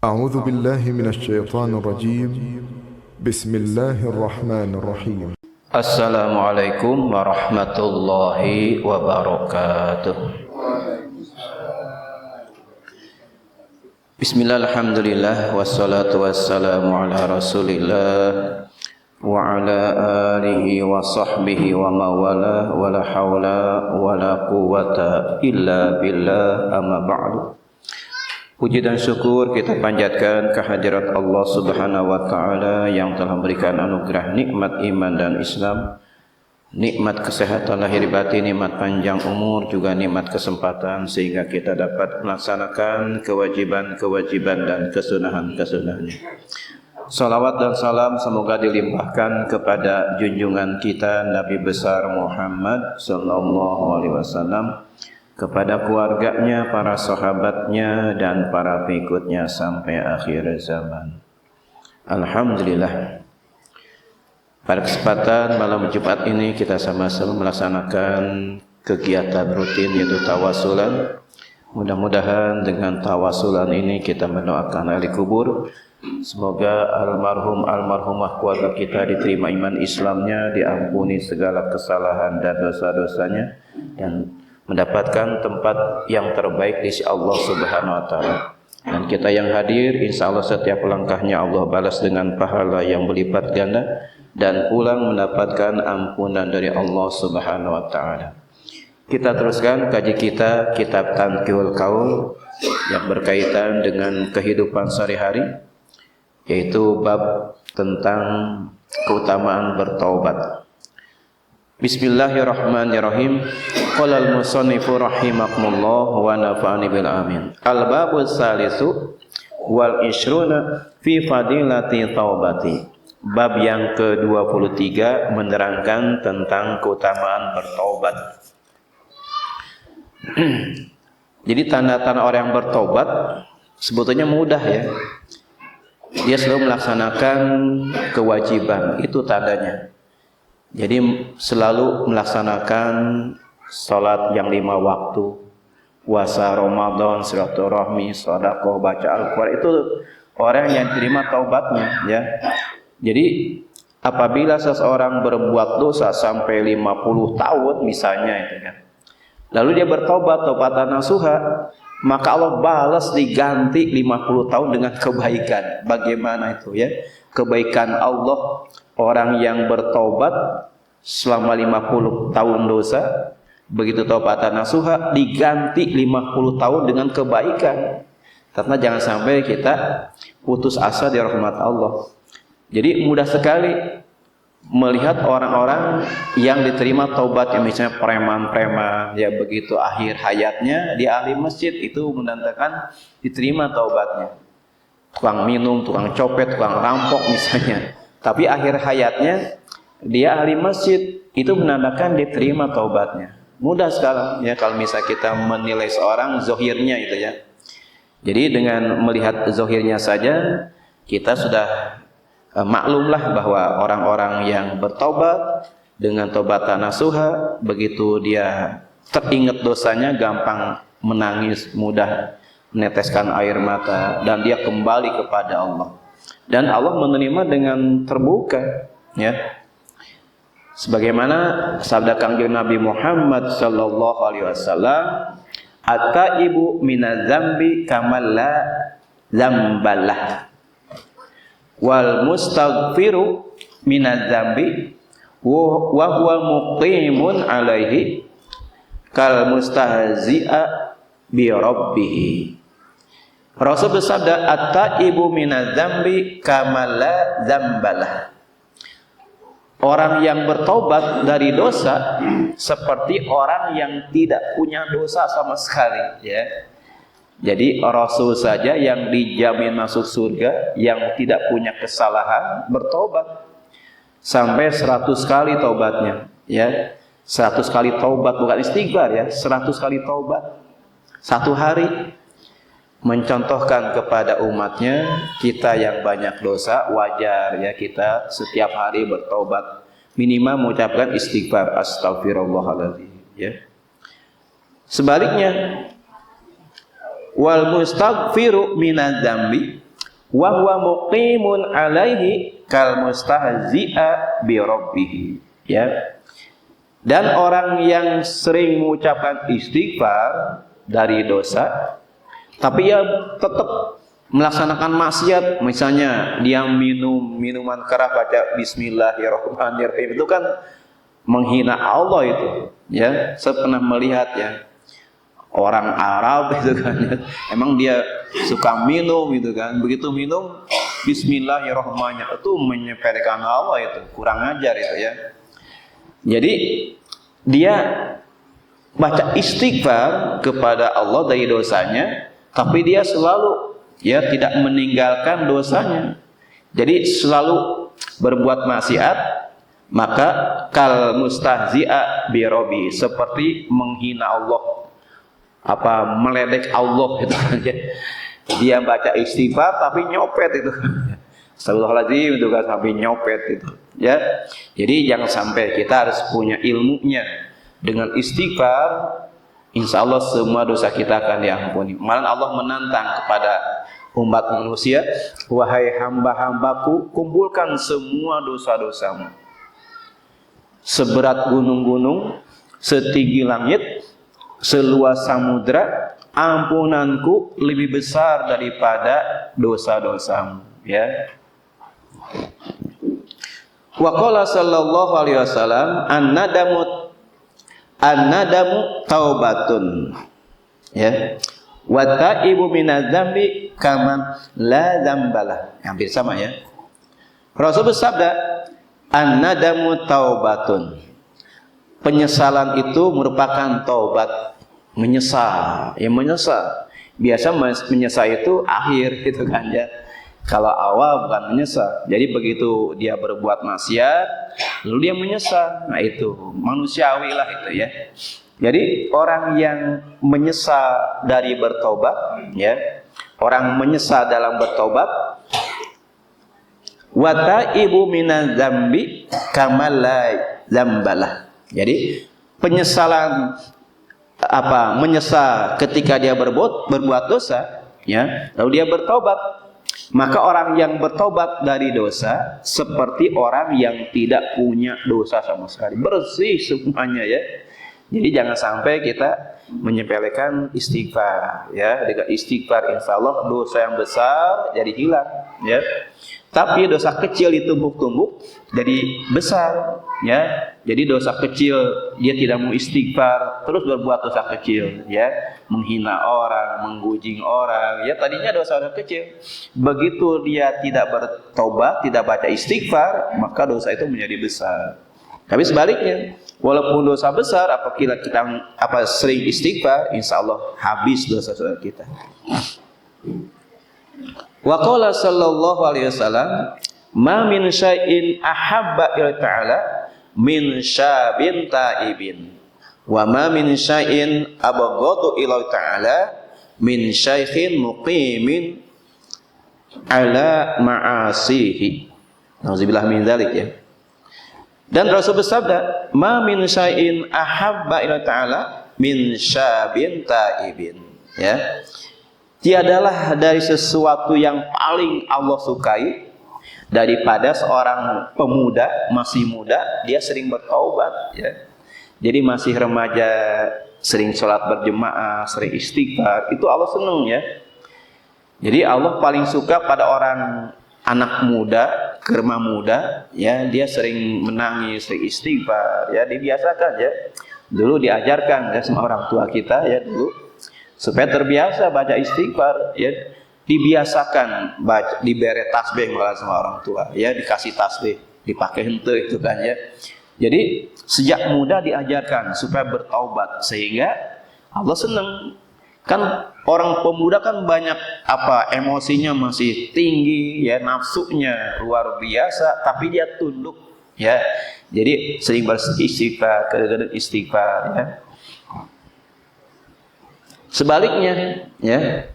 أعوذ بالله من الشيطان الرجيم بسم الله الرحمن الرحيم Assalamualaikum warahmatullahi wabarakatuh. Bismillah, alhamdulillah, wassalatu wassalamu ala rasulillah wa ala alihi wa sahbihi wa mawala wa la hawla wa la quwata illa billah, amma ba'du. Puji dan syukur kita panjatkan kehadirat Allah Subhanahu wa taala yang telah memberikan anugerah nikmat iman dan Islam, nikmat kesehatan lahir batin, nikmat panjang umur, juga nikmat kesempatan sehingga kita dapat melaksanakan kewajiban-kewajiban dan kesunahan-kesunahannya. Salawat dan salam semoga dilimpahkan kepada junjungan kita Nabi besar Muhammad sallallahu alaihi wasallam, kepada keluarganya, para sahabatnya, dan para pengikutnya sampai akhir zaman. Alhamdulillah, pada kesempatan malam Jumat ini kita sama-sama melaksanakan kegiatan rutin yaitu tawasulan. Mudah-mudahan dengan tawasulan ini kita mendoakan ahli kubur, semoga almarhumah keluarga kita diterima iman Islamnya, diampuni segala kesalahan dan dosa-dosanya, dan mendapatkan tempat yang terbaik di sisi Allah Subhanahu wa taala. Dan kita yang hadir, insya Allah setiap langkahnya Allah balas dengan pahala yang berlipat ganda dan pulang mendapatkan ampunan dari Allah Subhanahu wa taala. Kita teruskan kaji kita kitab Tanqihul Qaul yang berkaitan dengan kehidupan sehari-hari, yaitu bab tentang keutamaan bertaubat. Bismillahirrahmanirrahim. Qala al-musannifu rahimakumullah wa nafa'ani bil amin. Al-babu salisu wal ishruna fi fadilati taubati. Bab yang ke-23 menerangkan tentang keutamaan bertaubat. Jadi tanda-tanda orang yang bertobat sebetulnya mudah ya. Dia selalu melaksanakan kewajiban, itu tandanya. Jadi selalu melaksanakan salat yang 5 waktu, puasa Ramadan, silaturahmi, sedekah, baca Al-Qur'an, itu orang yang terima taubatnya ya. Jadi apabila seseorang berbuat dosa sampai 50 tahun misalnya itu ya, lalu dia bertobat taubatan nasuha, maka Allah balas diganti 50 tahun dengan kebaikan. Bagaimana itu ya? Kebaikan Allah, orang yang bertobat selama 50 tahun dosa, begitu taubatan nasuha diganti 50 tahun dengan kebaikan. Karena jangan sampai kita putus asa di rahmat Allah. Jadi mudah sekali melihat orang-orang yang diterima taubat, yang misalnya preman-preman ya, begitu akhir hayatnya di ahli masjid, itu menandakan diterima taubatnya. Tukang minum, tukang copet, tukang rampok misalnya, tapi akhir hayatnya dia ahli masjid, itu menandakan diterima taubatnya. Mudah sekali ya kalau misalnya kita menilai seorang zohirnya itu ya. Jadi dengan melihat zohirnya saja kita sudah maklumlah bahwa orang-orang yang bertobat dengan taubatan nasuha, begitu dia teringat dosanya gampang menangis, mudah meneteskan air mata, dan dia kembali kepada Allah. Dan Allah menerima dengan terbuka ya. Sebagaimana sabda Kangjeng Nabi Muhammad sallallahu alaihi wasallam, "At-taibu minadz-dzambi kamal la dzambalah. Wal mustaghfiru minadz-dzambi wa huwa muqimun alaihi kal mustahzi'a bi rabbih." Rasul bersabda, "At-taibu minadz-dzambi kamal la dzambalah." Orang yang bertobat dari dosa seperti orang yang tidak punya dosa sama sekali ya. Jadi Rasul saja yang dijamin masuk surga, yang tidak punya kesalahan, bertobat sampai 100 kali taubatnya ya. 100 kali taubat, bukan istighfar ya, 100 kali taubat satu hari. Mencontohkan kepada umatnya, kita yang banyak dosa, wajar ya kita setiap hari bertobat, minimal mengucapkan istighfar, astagfirullahaladzim ya. Sebaliknya, wal mustaghfiru minadz-dzambi, wa huwa muqimun alaihi kal mustahzi'a bi rabbih. Ya. Dan orang yang sering mengucapkan istighfar dari dosa, tapi ia tetap melaksanakan maksiat, misalnya dia minum minuman keras baca Bismillahirrahmanirrahim, itu kan menghina Allah itu. Ya, saya pernah melihat ya orang Arab itu kan, ya. Emang dia suka minum itu kan, begitu minum Bismillahirrahmanirrahim itu menyepelekan Allah, itu kurang ajar itu ya. Jadi dia baca istighfar kepada Allah dari dosanya, tapi dia selalu ya tidak meninggalkan dosanya. Jadi selalu berbuat maksiat, maka kal mustahzi'a bi rabbi, seperti menghina Allah, apa meledek Allah gitu kan. Dia baca istighfar tapi nyopet itu. Astagfirullahaladzim itu kan, sampai nyopet itu. Ya. Jadi jangan sampai, kita harus punya ilmunya. Dengan istighfar, insya Allah semua dosa kita akan diampuni. Malah Allah menantang kepada umat manusia, wahai hamba-hambaku, kumpulkan semua dosa-dosamu, seberat gunung-gunung, setinggi langit, seluas samudra, ampunanku lebih besar daripada dosa-dosamu. Ya. Wa qala sallallahu alaihi wasallam, an-nadamu taubatun. Ya. Wa taibu minadz-dzambi kama la dzambalah. Hampir sama ya. Rasul bersabda, an-nadamu taubatun. Penyesalan itu merupakan taubat, menyesal. Ya, menyesal. Biasa menyesal itu akhir gitu kan ya. Kalau awal bukan menyesal. Jadi begitu dia berbuat maksiat, lalu dia menyesal. Nah itu manusiawi lah itu ya. Jadi orang yang menyesal dari bertobat, ya, orang menyesal dalam bertobat, wa taibu minadz dzambi kama la dzambalah. Jadi penyesalan apa? Menyesal ketika dia berbuat dosa, ya, lalu dia bertobat. Maka orang yang bertobat dari dosa seperti orang yang tidak punya dosa sama sekali, bersih semuanya ya. Jadi jangan sampai kita menyepelekan istighfar ya. Dengan istighfar insya Allah dosa yang besar jadi hilang ya. Tapi dosa kecil ditumbuk-tumbuk jadi besar ya. Jadi dosa kecil dia tidak mau istighfar, terus berbuat dosa kecil ya, menghina orang, menggujing orang ya, tadinya dosa kecil. Begitu dia tidak bertobat, tidak baca istighfar, maka dosa itu menjadi besar. Tapi sebaliknya, walaupun dosa besar, apabila kita sering istighfar, insya Allah habis dosa-dosa kita. Wa qala sallallahu alaihi wasallam, ma min syai'in ahabba ila ta'ala min syabin ta'ibin, wa ma min syai'in abghadu ila ta'ala min syaikhin muqimin ala ma'asihi. Nauzubillah min dzalik ya. Dan Rasul bersabda, ma min syai'in ahabba ila ta'ala min syabin ta'ibin, ya. Tiadalah dari sesuatu yang paling Allah sukai daripada seorang pemuda, masih muda, dia sering bertaubat ya. Jadi masih remaja, sering sholat berjemaah, sering istighfar, itu Allah senang ya. Jadi Allah paling suka pada orang anak muda, kerma muda ya, dia sering menangis, sering istighfar ya, dibiasakan ya. Dulu diajarkan ya sama orang tua kita ya dulu, supaya terbiasa baca istighfar ya, dibiasakan baca, diberi tasbih malah sama orang tua ya, dikasih tasbih, dipakai hente itu kan ya. Jadi sejak muda diajarkan supaya bertaubat, sehingga Allah senang. Kan orang pemuda kan banyak apa, emosinya masih tinggi ya, nafsunya luar biasa, tapi dia tunduk ya. Jadi sering beristighfar, kadang-kadang istighfar ya. Sebaliknya ya,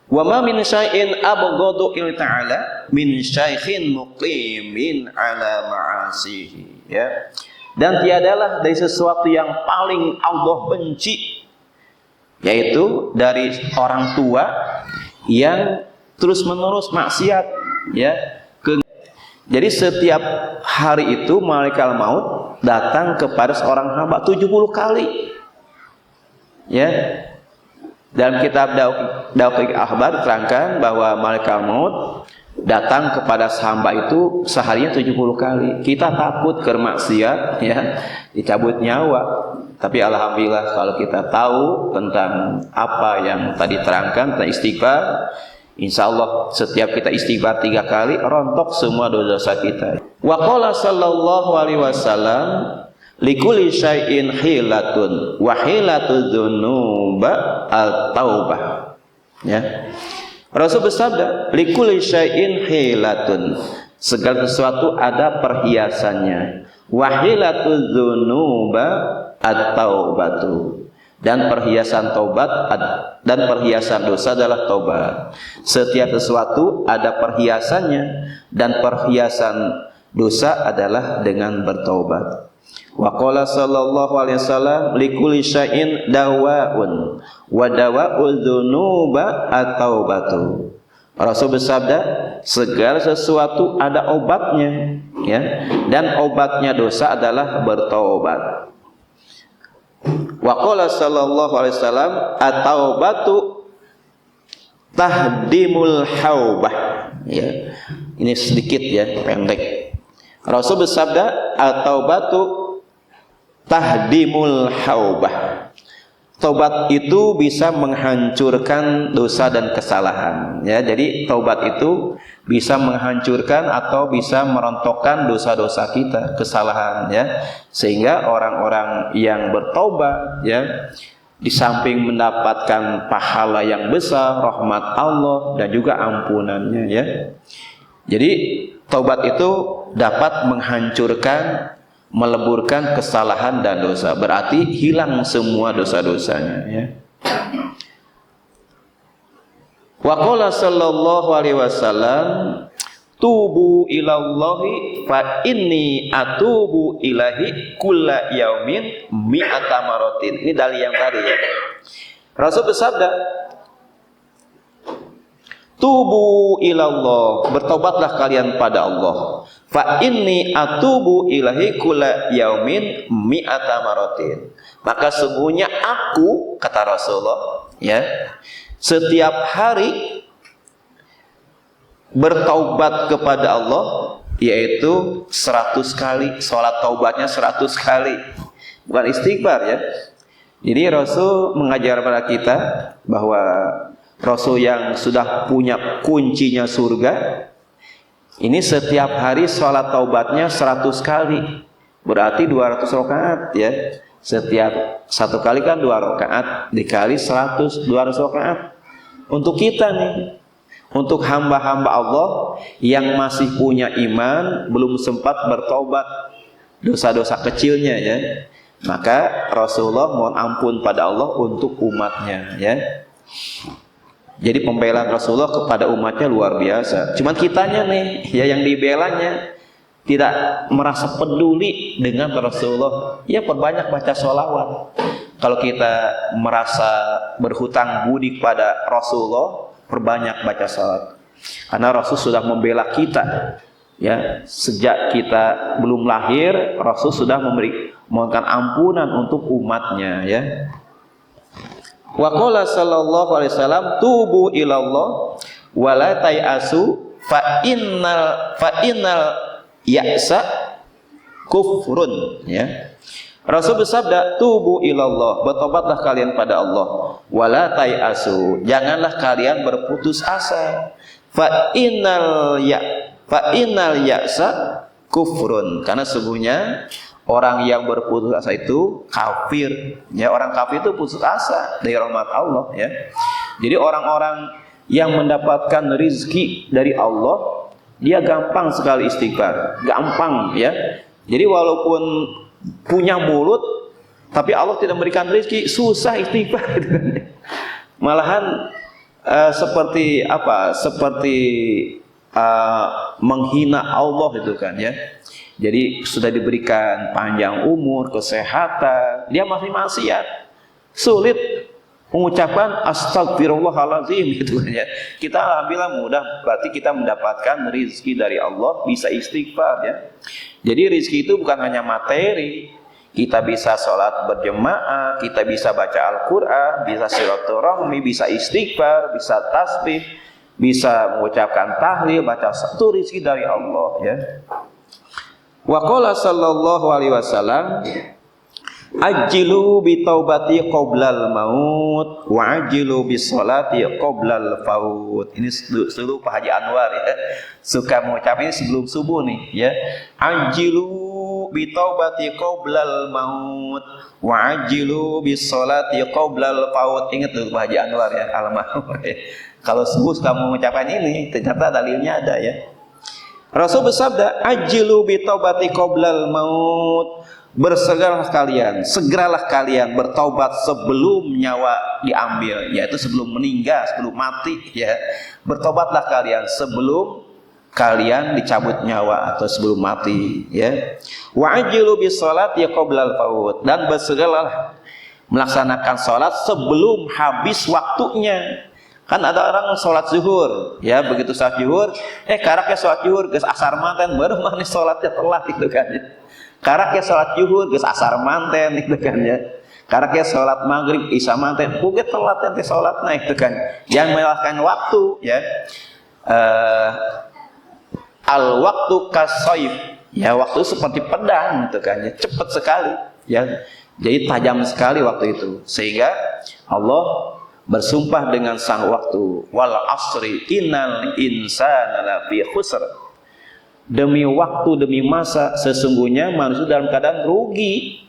wa ma min syai'in abghadu ila ta'ala min syaikhin muqimin ala ma'asihi ya. Dan tiadalah dari sesuatu yang paling Allah benci, yaitu dari orang tua yang terus-menerus maksiat, ya. Jadi setiap hari itu malaikat maut datang kepada seorang hamba 70 kali. Ya. Dalam kitab Daqiq Akhbar diterangkan bahwa malaikat maut datang kepada hamba itu seharinya 70 kali. Kita takut bermaksiat, ya, dicabut nyawa. Tapi alhamdulillah kalau kita tahu tentang apa yang tadi terangkan tentang istighfar, insya Allah setiap kita istighfar 3 kali rontok semua dosa-dosa kita. Wa qala sallallahu alaihi wasallam likulli syai'in hilatun wa hilatu dzunuba at-taubah. Ya. Rasul bersabda, likulli syai'in hilatun. Segala sesuatu ada perhiasannya. Wa hilatu dzunuba at-taubatu. Dan perhiasan taubat dan perhiasan dosa adalah taubat. Setiap sesuatu ada perhiasannya dan perhiasan dosa adalah dengan bertaubat. Wa qala sallallahu alaihi wasallam likulli syai'in dawaun wa dawa'ul dzunuba at-taubatu. Rasul bersabda, segala sesuatu ada obatnya, ya, dan obatnya dosa adalah bertaubat. Wa qala sallallahu alaihi wasallam at-taubatu tahdimul haubah. Ya. Ini sedikit ya, pendek. Rasul bersabda at-taubatu tahdimul haubah. Taubat itu bisa menghancurkan dosa dan kesalahan, ya. Jadi taubat itu bisa menghancurkan atau bisa merontokkan dosa-dosa kita, kesalahan, ya. Sehingga orang-orang yang bertaubat, ya, di samping mendapatkan pahala yang besar, rahmat Allah dan juga ampunannya, ya. Jadi taubat itu dapat menghancurkan, meleburkan kesalahan dan dosa. Berarti hilang semua dosa-dosanya, ya. Wa qala sallallahu alaihi wasallam tubu ilallahi fa inni atubu ilahi kulla yaumin mi'ata maratin. Ini dalil yang tadi, ya. Rasul bersabda, tubu ilallah, bertobatlah kalian pada Allah. Fa inni atubu ilahi kulla yaumin mi'ata maratin. Maka sungguhnya aku, kata Rasulullah, ya, setiap hari bertaubat kepada Allah, yaitu 100 kali. Salat taubatnya 100 kali, bukan istighfar, ya. Jadi Rasul mengajar pada kita bahwa Rasul yang sudah punya kuncinya surga ini setiap hari sholat taubatnya 100 kali, berarti 200 rakaat, ya. Setiap satu kali kan 2 rakaat, dikali 100, 200 rakaat. Untuk kita nih, untuk hamba-hamba Allah yang masih punya iman, belum sempat bertobat dosa-dosa kecilnya, ya, maka Rasulullah mohon ampun pada Allah untuk umatnya, ya. Jadi pembelaan Rasulullah kepada umatnya luar biasa. Cuman kitanya nih, ya, yang dibelanya tidak merasa peduli dengan Rasulullah. Ya, perbanyak baca sholawat. Kalau kita merasa berhutang budi kepada Rasulullah, perbanyak baca sholawat. Karena Rasul sudah membela kita, ya, sejak kita belum lahir, Rasul sudah mohonkan ampunan untuk umatnya, ya. Wa qala sallallahu alaihi wasallam tubu ilallah wa la tayasu fa innal ya'sa kufrun, ya. Rasul bersabda, tubu ilallah, bertobatlah kalian pada Allah, wa la tayasu, janganlah kalian berputus asa. Fa innal ya'sa kufrun, karena sesungguhnya orang yang berputus asa itu kafir, ya. Orang kafir itu putus asa dari rahmat Allah, ya. Jadi orang-orang yang mendapatkan rezeki dari Allah, dia gampang sekali istighfar, gampang, ya. Jadi walaupun punya mulut, tapi Allah tidak memberikan rezeki, susah istighfar. Malahan seperti apa? Seperti menghina Allah itu kan, ya. Jadi sudah diberikan panjang umur, kesehatan, dia masih maksiat, sulit mengucapkan astagfirullahalazim gitu ya. Kita alhamdulillah mudah, berarti kita mendapatkan rizki dari Allah, bisa istighfar ya. Jadi rizki itu bukan hanya materi. Kita bisa sholat berjemaah, kita bisa baca Al-Quran, bisa silaturahmi, bisa istighfar, bisa tasbih, bisa mengucapkan tahlil, baca satu rizki dari Allah ya. Wa qala sallallahu alaihi wasallam, ajilu bi taubati qoblal maut wa ajilu bi sholati qoblal faut. Ini seluruh Pak Haji Anwar ya, suka mengucap ini sebelum subuh nih ya. Ajilu bi taubati qoblal maut wa ajilu bi sholati qoblal faut. Ingat tuh Pak Haji Anwar ya, almarhum ya. Kalau subuh suka mengucapkan ini, ternyata dalilnya ada ya. Rasul bersabda, ajilu bi taubati qoblal maut. Segeralah kalian bertaubat sebelum nyawa diambil, yaitu sebelum meninggal, sebelum mati ya. Bertobatlah kalian sebelum kalian dicabut nyawa atau sebelum mati ya. Wa ajilu bis sholati qoblal faut, dan bersegeralah melaksanakan sholat sebelum habis waktunya. Kan ada orang sholat zuhur ya, begitu sholat zuhur karaknya sholat zuhur geus asar manten baru mana sholatnya telat gitu kan ya. Karaknya sholat zuhur geus asar manten gitu kan ya. Karaknya sholat maghrib isya manten buget telat nanti sholatna itu kan. Jangan menyalahkan waktu ya. Al waktu kasoif ya, waktu seperti pedang gitu kan ya, cepat sekali ya. Jadi tajam sekali waktu itu, sehingga Allah bersumpah dengan sang waktu, wal asri innal insana lafi khusr. Demi waktu, demi masa, sesungguhnya manusia dalam keadaan rugi.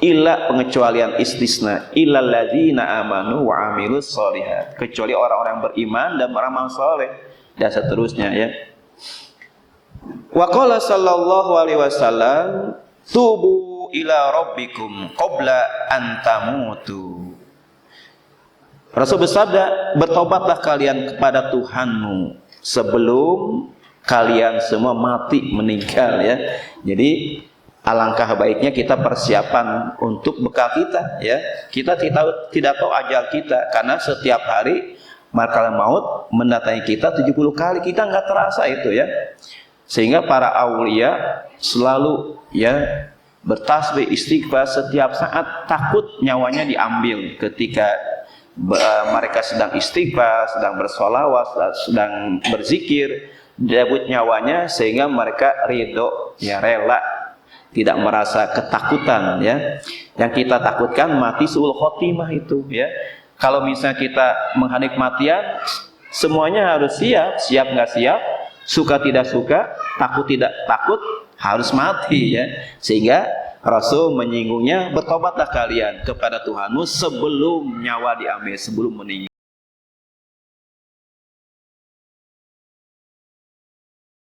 Illa, pengecualian istisna, illal ladzina amanu wa amilus sholihat, kecuali orang-orang yang beriman dan beramal soleh, dan seterusnya ya. Wa qala sallallahu alaihi wasallam, tubu ila rabbikum qabla an tamutu. Rasul bersabda, bertobatlah kalian kepada Tuhanmu sebelum kalian semua mati, meninggal ya. Jadi alangkah baiknya kita persiapan untuk bekal kita ya. Kita tidak tahu ajal kita, karena setiap hari malaikat maut mendatangi kita 70 kali, kita nggak terasa itu ya. Sehingga para aulia selalu ya bertasbih istighfar setiap saat, takut nyawanya diambil ketika mereka sedang istighfar, sedang bersolawat, sedang berzikir, dicabut nyawanya, sehingga mereka ridho ya, rela, tidak merasa ketakutan ya. Yang kita takutkan mati suul khotimah itu ya. Kalau misalnya kita menghadapi kematian, semuanya harus siap, siap nggak siap, suka tidak suka, takut tidak takut, harus mati ya. Sehingga Rasul menyinggungnya, bertobatlah kalian kepada Tuhanmu sebelum nyawa diambil, sebelum meninggal.